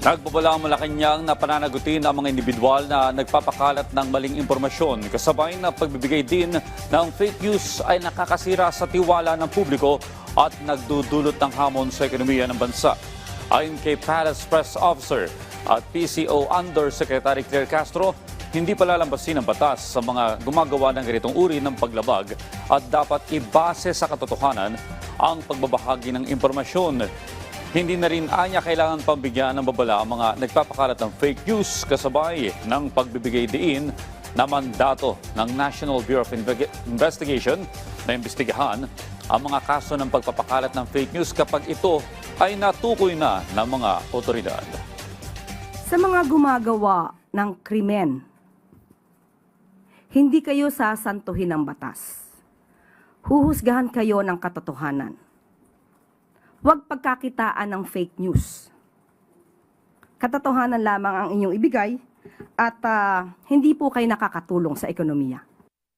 Nagbabala ang Malacanang na pananagutin ang mga individual na nagpapakalat ng maling impormasyon. Kasabay na pagbibigay din ng fake news ay nakakasira sa tiwala ng publiko at nagdudulot ng hamon sa ekonomiya ng bansa. Ayon kay Palace Press Officer at PCO Undersecretary Claire Castro, hindi palalambasin ang batas sa mga gumagawa ng ganitong uri ng paglabag at dapat ibase sa katotohanan ang pagbabahagi ng impormasyon. Hindi na rin anya kailangan pambigyan ng babala ang mga nagpapakalat ng fake news kasabay ng pagbibigay diin na mandato ng National Bureau of Investigation na imbestigahan ang mga kaso ng pagpapakalat ng fake news kapag ito ay natukoy na ng mga otoridad. Sa mga gumagawa ng krimen, hindi kayo sasantuhin ng batas. Huhusgahan kayo ng katotohanan. Huwag pagkakitaan ng fake news. Katotohanan lamang ang inyong ibigay at hindi po kayo nakakatulong sa ekonomiya.